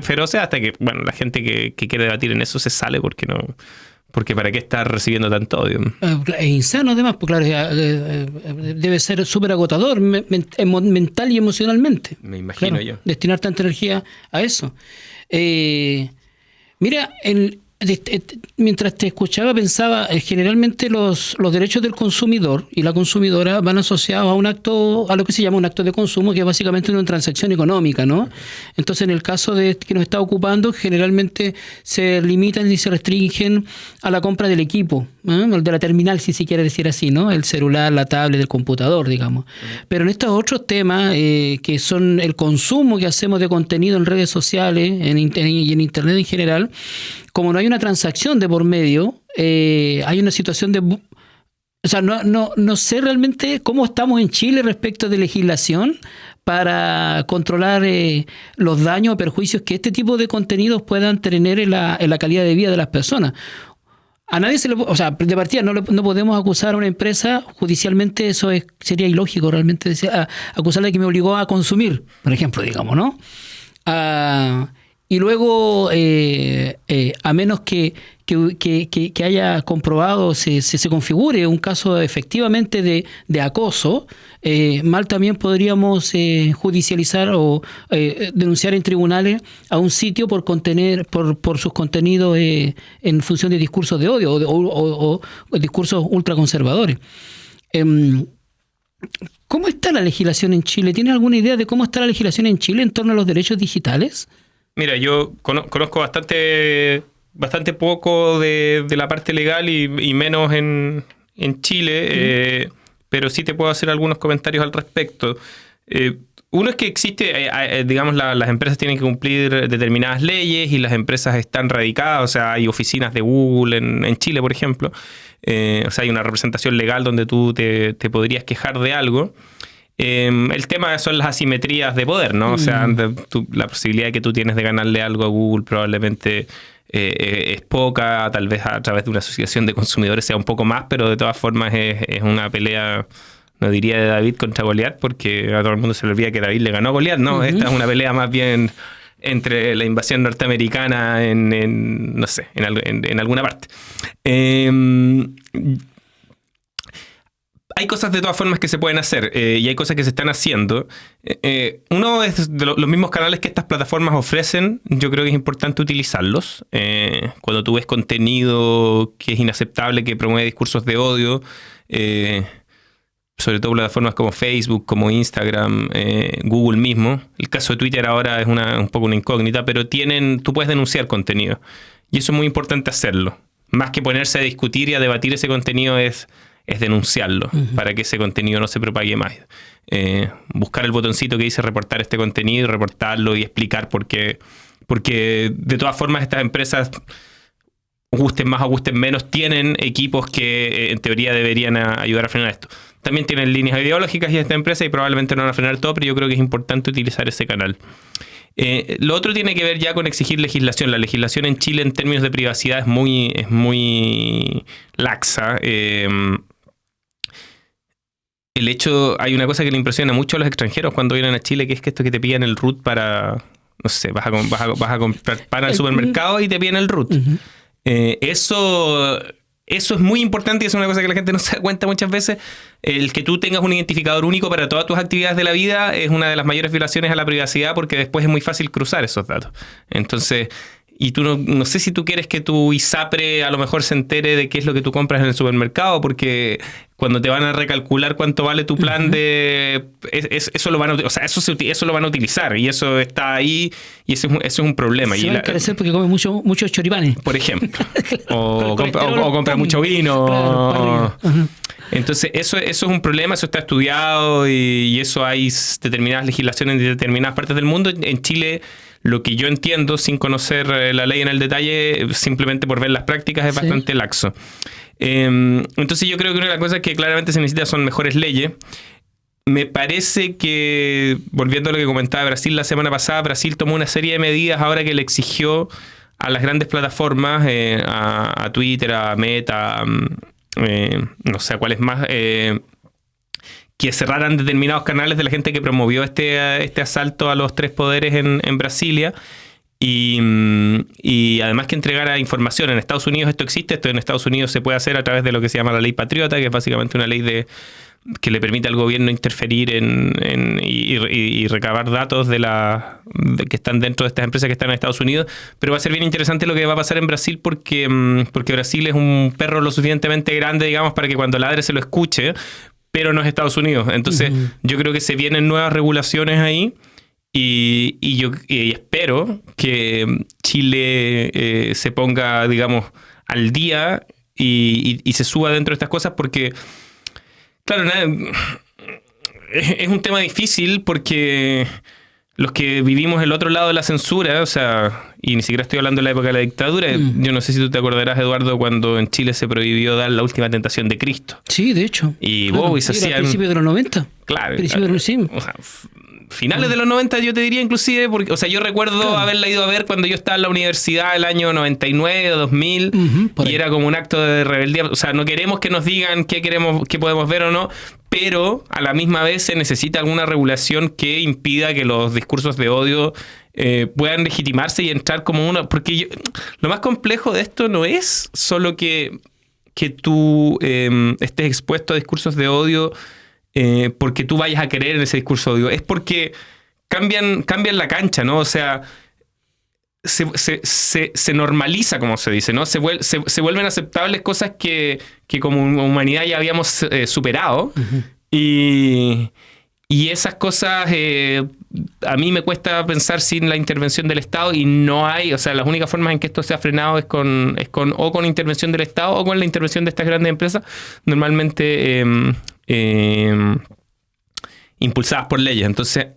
Speaker 4: feroces, hasta que, bueno, la gente que quiere debatir en eso se sale porque ¿para qué estar recibiendo tanto odio?
Speaker 3: Es insano además, porque claro, debe ser súper agotador mental y emocionalmente.
Speaker 4: Me imagino, claro, yo.
Speaker 3: Destinar tanta energía a eso. Mira, mientras te escuchaba pensaba, generalmente los derechos del consumidor y la consumidora van asociados a lo que se llama un acto de consumo, que es básicamente una transacción económica, ¿no? Entonces, en el caso de que nos está ocupando, generalmente se limitan y se restringen a la compra del equipo, de la terminal, si se quiere decir así, ¿no? El celular, la tablet, el computador, digamos. Pero en estos otros temas, que son el consumo que hacemos de contenido en redes sociales y en Internet en general, como no hay una transacción de por medio, hay una situación de... O sea, no sé realmente cómo estamos en Chile respecto de legislación para controlar los daños o perjuicios que este tipo de contenidos puedan tener en la calidad de vida de las personas. A nadie se le... O sea, de partida no podemos acusar a una empresa judicialmente, eso sería ilógico realmente, acusarla de que me obligó a consumir, por ejemplo, digamos, ¿no? Y luego, a menos que haya comprobado, se configure un caso efectivamente de acoso, mal también podríamos judicializar o denunciar en tribunales a un sitio por sus contenidos en función de discursos de odio o discursos ultraconservadores. ¿Cómo está la legislación en Chile? ¿Tienes alguna idea de cómo está la legislación en Chile en torno a los derechos digitales?
Speaker 4: Mira, yo conozco bastante poco de la parte legal y menos en Chile, pero sí te puedo hacer algunos comentarios al respecto. Uno es que existe, digamos, las empresas tienen que cumplir determinadas leyes y las empresas están radicadas, o sea, hay oficinas de Google en Chile, por ejemplo. O sea, hay una representación legal donde tú te podrías quejar de algo. El tema son las asimetrías de poder, ¿no? O sea, la posibilidad que tú tienes de ganarle algo a Google probablemente es poca, tal vez a través de una asociación de consumidores sea un poco más, pero de todas formas es una pelea... No diría de David contra Goliat, porque a todo el mundo se le olvida que David le ganó a Goliat. No, esta es una pelea más bien entre la invasión norteamericana en no sé, en alguna parte. Hay cosas de todas formas que se pueden hacer y hay cosas que se están haciendo. Uno es de los mismos canales que estas plataformas ofrecen. Yo creo que es importante utilizarlos. Cuando tú ves contenido que es inaceptable, que promueve discursos de odio, sobre todo plataformas como Facebook, como Instagram, Google mismo. El caso de Twitter ahora es un poco una incógnita, pero tú puedes denunciar contenido. Y eso es muy importante hacerlo. Más que ponerse a discutir y a debatir ese contenido es denunciarlo para que ese contenido no se propague más. Buscar el botoncito que dice reportar este contenido, reportarlo y explicar por qué. Porque de todas formas estas empresas, gusten más o gusten menos, tienen equipos que en teoría deberían ayudar a frenar esto. También tienen líneas ideológicas y esta empresa y probablemente no van a frenar todo, pero yo creo que es importante utilizar ese canal. Lo otro tiene que ver ya con exigir legislación. La legislación en Chile en términos de privacidad es muy laxa. Hay una cosa que le impresiona mucho a los extranjeros cuando vienen a Chile, que es que esto que te piden el root para, no sé, vas a comprar pan al supermercado y te piden el root. Eso es muy importante y es una cosa que la gente no se da cuenta muchas veces. El que tú tengas un identificador único para todas tus actividades de la vida es una de las mayores violaciones a la privacidad, porque después es muy fácil cruzar esos datos. Entonces, y tú no sé si tú quieres que tu ISAPRE a lo mejor se entere de qué es lo que tú compras en el supermercado, porque cuando te van a recalcular cuánto vale tu plan eso lo van a utilizar y eso está ahí y eso es un problema.
Speaker 3: Se va a encarecer porque come muchos choripanes,
Speaker 4: por ejemplo. o compra mucho vino.
Speaker 3: Claro,
Speaker 4: entonces eso es un problema, eso está estudiado y eso hay determinadas legislaciones en determinadas partes del mundo. En Chile, lo que yo entiendo, sin conocer la ley en el detalle, simplemente por ver las prácticas, es bastante laxo. Entonces yo creo que una de las cosas que claramente se necesita son mejores leyes. Me parece que, volviendo a lo que comentaba Brasil la semana pasada, Brasil tomó una serie de medidas ahora que le exigió a las grandes plataformas, a Twitter, a Meta, no sé a cuáles más, que cerraran determinados canales de la gente que promovió este asalto a los tres poderes en Brasilia. Y además que entregara información. En Estados Unidos esto existe, esto en Estados Unidos se puede hacer a través de lo que se llama la ley patriota, que es básicamente una ley que le permite al gobierno interferir y recabar datos que están dentro de estas empresas que están en Estados Unidos. Pero va a ser bien interesante lo que va a pasar en Brasil porque Brasil es un perro lo suficientemente grande, digamos, para que cuando ladre se lo escuche, pero no es Estados Unidos. Entonces yo creo que se vienen nuevas regulaciones ahí. Y yo espero que Chile se ponga, digamos, al día y se suba dentro de estas cosas porque, claro, es un tema difícil porque los que vivimos el otro lado de la censura, o sea, y ni siquiera estoy hablando de la época de la dictadura, yo no sé si tú te acordarás, Eduardo, cuando en Chile se prohibió dar la última tentación de Cristo.
Speaker 3: Sí, de hecho.
Speaker 4: Y
Speaker 3: claro,
Speaker 4: se hacían...
Speaker 3: a principios de los 90.
Speaker 4: Claro.
Speaker 3: O sea,
Speaker 4: finales de los 90 yo te diría inclusive, porque, o sea, yo recuerdo haberla ido a ver cuando yo estaba en la universidad el año 99 o 2000 y era como un acto de rebeldía. O sea, no queremos que nos digan qué podemos ver o no, pero a la misma vez se necesita alguna regulación que impida que los discursos de odio puedan legitimarse y entrar como uno. Porque lo más complejo de esto no es solo que tú estés expuesto a discursos de odio porque tú vayas a creer en ese discurso de odio, es porque cambian la cancha, ¿no? O sea, se normaliza, como se dice, ¿no? Se vuelven aceptables cosas que como humanidad ya habíamos superado. Y esas cosas a mí me cuesta pensar sin la intervención del Estado y no hay, o sea, las únicas formas en que esto se ha frenado es con intervención del Estado o con la intervención de estas grandes empresas, normalmente impulsadas por leyes. Entonces,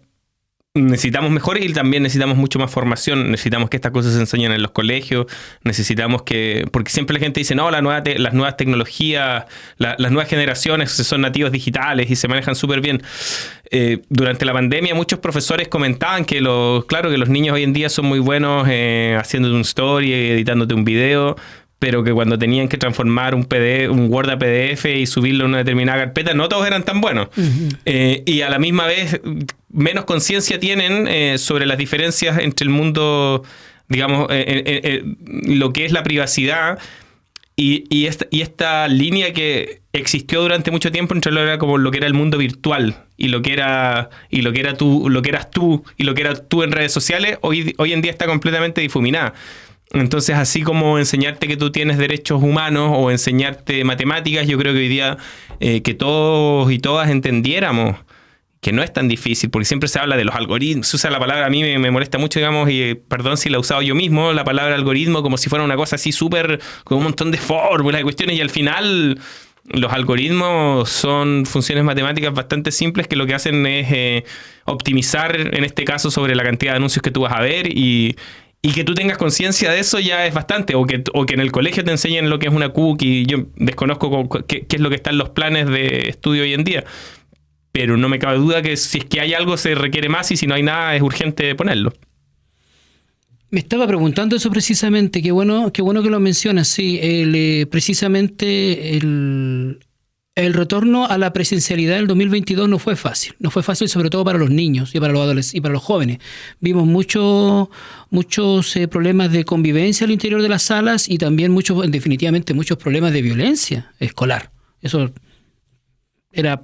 Speaker 4: necesitamos mejor y también necesitamos mucho más formación. Necesitamos que estas cosas se enseñen en los colegios. Necesitamos que... Porque siempre la gente dice, no, las nuevas tecnologías, las nuevas generaciones son nativos digitales y se manejan súper bien. Durante la pandemia muchos profesores comentaban que que los niños hoy en día son muy buenos haciéndote un story, editándote un video, pero que cuando tenían que transformar un Word a PDF y subirlo a una determinada carpeta, no todos eran tan buenos. Y a la misma vez, menos conciencia tienen sobre las diferencias entre el mundo, digamos, lo que es la privacidad y esta línea que existió durante mucho tiempo entre lo que era el mundo virtual y lo que eras tú y lo que eras tú en redes sociales, hoy en día está completamente difuminada. Entonces, así como enseñarte que tú tienes derechos humanos o enseñarte matemáticas, yo creo que hoy día que todos y todas entendiéramos que no es tan difícil, porque siempre se habla de los algoritmos, se usa la palabra, a mí me molesta mucho, digamos, y perdón si la he usado yo mismo, la palabra algoritmo como si fuera una cosa así súper, con un montón de fórmulas y cuestiones, y al final los algoritmos son funciones matemáticas bastante simples que lo que hacen es optimizar, en este caso, sobre la cantidad de anuncios que tú vas a ver y que tú tengas conciencia de eso ya es bastante, o que en el colegio te enseñen lo que es una cookie. Yo desconozco qué es lo que está en los planes de estudio hoy en día, pero no me cabe duda que si es que hay algo se requiere más y si no hay nada es urgente ponerlo.
Speaker 3: Me estaba preguntando eso precisamente, qué bueno que lo mencionas, sí, precisamente el retorno a la presencialidad del 2022 no fue fácil sobre todo para los niños y para los adolescentes y para los jóvenes. Vimos muchos problemas de convivencia al interior de las salas y también definitivamente muchos problemas de violencia escolar. Eso era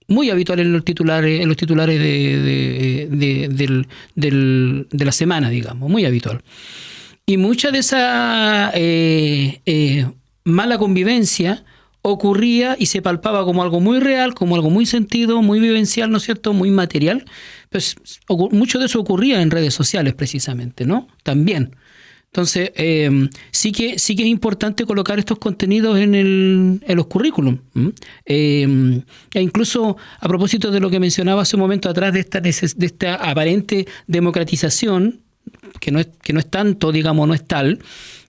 Speaker 3: muy habitual en los titulares de la semana, digamos, muy habitual. Y mucha de esa mala convivencia ocurría y se palpaba como algo muy real, como algo muy sentido, muy vivencial, ¿no es cierto?, muy material. Pues mucho de eso ocurría en redes sociales precisamente, ¿no? También. Entonces, sí que es importante colocar estos contenidos en los currículum. E incluso a propósito de lo que mencionaba hace un momento atrás de esta aparente democratización, que no es tanto, digamos, no es tal,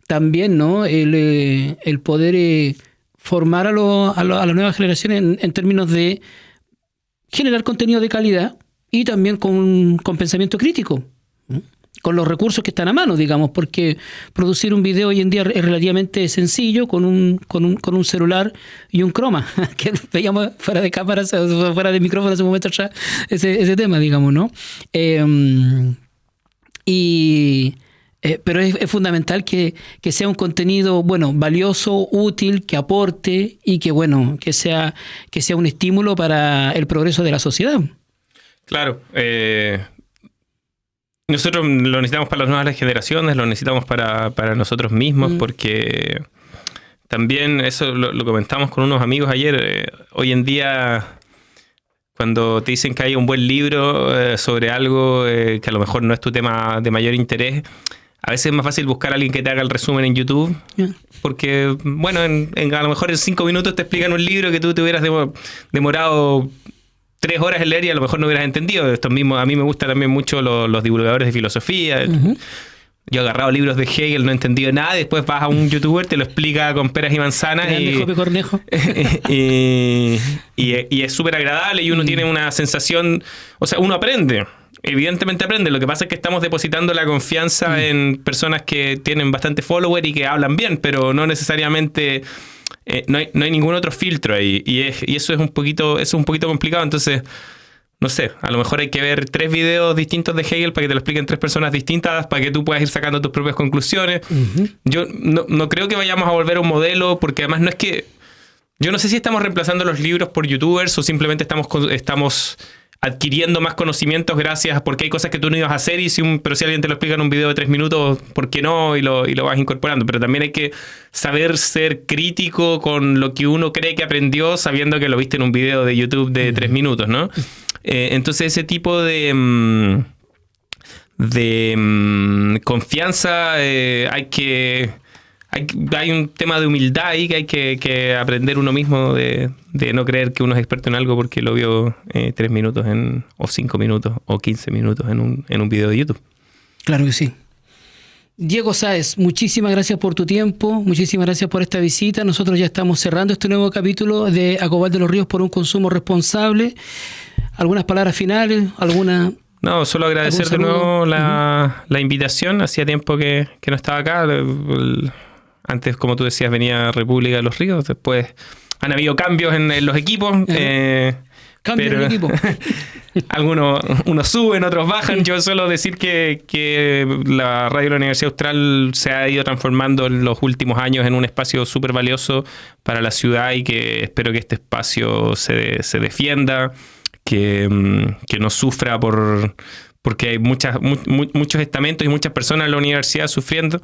Speaker 3: también, ¿no?, el poder formar a las nuevas generaciones en términos de generar contenido de calidad y también con pensamiento crítico, con los recursos que están a mano, digamos, porque producir un video hoy en día es relativamente sencillo con un celular y un croma, que veíamos fuera de cámara, fuera de micrófono hace un momento atrás, ese tema, digamos, ¿no? Pero es fundamental que sea un contenido, bueno, valioso, útil, que aporte y que sea un estímulo para el progreso de la sociedad. Claro.
Speaker 4: Nosotros lo necesitamos para las nuevas generaciones, lo necesitamos para nosotros mismos, porque también eso lo comentamos con unos amigos ayer. Hoy en día, cuando te dicen que hay un buen libro sobre algo que a lo mejor no es tu tema de mayor interés, a veces es más fácil buscar a alguien que te haga el resumen en YouTube, porque, bueno, a lo mejor en 5 minutos te explican un libro que tú te hubieras demorado 3 horas en leer y a lo mejor no hubieras entendido. Esto mismo, a mí me gustan también mucho los divulgadores de filosofía. Yo he agarrado libros de Hegel, no he entendido nada, y después vas a un youtuber, te lo explica con peras y manzanas. Y es súper agradable y uno tiene una sensación, o sea, uno aprende. Evidentemente aprende. Lo que pasa es que estamos depositando la confianza en personas que tienen bastante follower y que hablan bien, pero no necesariamente no hay ningún otro filtro ahí. Y eso es un poquito complicado. Entonces, no sé, a lo mejor hay que ver 3 videos distintos de Hegel para que te lo expliquen 3 personas distintas, para que tú puedas ir sacando tus propias conclusiones. Yo no creo que vayamos a volver a un modelo, porque además no es que... Yo no sé si estamos reemplazando los libros por youtubers o simplemente estamos adquiriendo más conocimientos porque hay cosas que tú no ibas a hacer pero si alguien te lo explica en un video de 3 minutos, ¿por qué no? Y lo vas incorporando. Pero también hay que saber ser crítico con lo que uno cree que aprendió sabiendo que lo viste en un video de YouTube de 3 minutos, ¿no? Entonces ese tipo de confianza hay que hay un tema de humildad ahí que hay que aprender uno mismo de no creer que uno es experto en algo porque lo vio 3 minutos o 5 minutos o 15 minutos en un video de YouTube.
Speaker 3: Claro que sí. Diego Sáez, muchísimas gracias por tu tiempo, muchísimas gracias por esta visita. Nosotros ya estamos cerrando este nuevo capítulo de A Cobal de los Ríos por un consumo responsable. ¿Algunas palabras finales?
Speaker 4: No, solo agradecer de nuevo la invitación. Hacía tiempo que no estaba acá. Antes, como tú decías, venía República de los Ríos. Después han habido cambios en los equipos.
Speaker 3: Cambio en el equipo.
Speaker 4: Unos suben, otros bajan. Yo suelo decir que la radio de la Universidad Austral se ha ido transformando en los últimos años en un espacio súper valioso para la ciudad y que espero que este espacio se defienda, que no sufra porque hay muchos estamentos y muchas personas en la universidad sufriendo.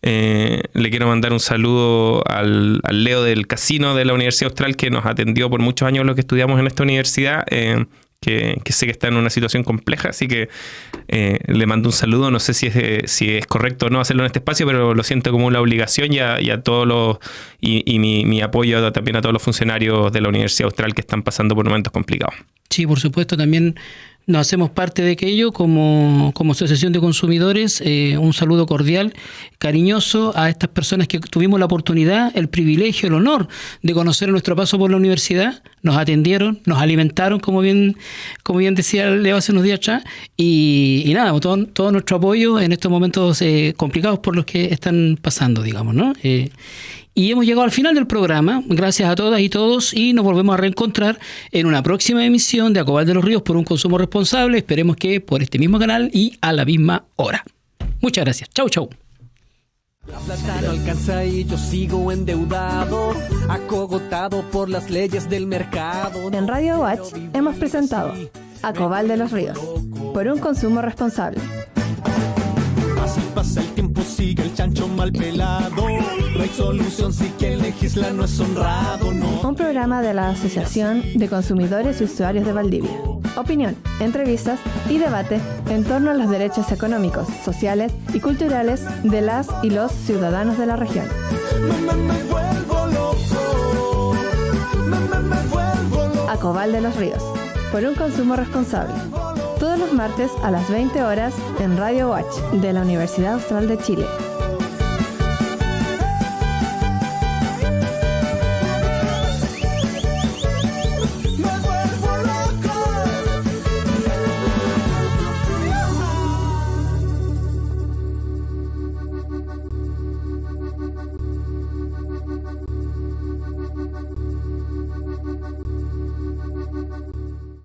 Speaker 4: Le quiero mandar un saludo al Leo del Casino de la Universidad Austral, que nos atendió por muchos años los que estudiamos en esta universidad, que sé que está en una situación compleja, así que le mando un saludo. No sé si es correcto o no hacerlo en este espacio, pero lo siento como una obligación y a todos los y mi apoyo también a todos los funcionarios de la Universidad Austral que están pasando por momentos complicados.
Speaker 3: Sí, por supuesto, también nos hacemos parte de aquello como Asociación de Consumidores. Un saludo cordial, cariñoso a estas personas que tuvimos la oportunidad, el privilegio, el honor de conocer nuestro paso por la universidad. Nos atendieron, nos alimentaron, como bien decía Leo hace unos días atrás, y nada, todo nuestro apoyo en estos momentos complicados por los que están pasando, digamos, ¿no? Y hemos llegado al final del programa. Gracias a todas y todos y nos volvemos a reencontrar en una próxima emisión de A Cobal de los Ríos por un consumo responsable. Esperemos que por este mismo canal y a la misma hora. Muchas gracias. Chau, chau.
Speaker 1: La plata no alcanza y yo sigo endeudado, acogotado por las leyes del mercado.
Speaker 2: En Radio Watch hemos presentado A Cobal de los Ríos por un consumo responsable.
Speaker 1: Así pasa el tiempo, sigue el chancho mal pelado. No hay solución si quien legisla no es honrado, no.
Speaker 2: Un programa de la Asociación de Consumidores y Usuarios de Valdivia. Opinión, entrevistas y debate en torno a los derechos económicos, sociales y culturales de las y los ciudadanos de la región.
Speaker 1: Me vuelvo loco. Me vuelvo loco.
Speaker 2: A Cobal de los Ríos por un consumo responsable. Todos los martes a las 20 horas en Radio Watch de la Universidad Austral de Chile.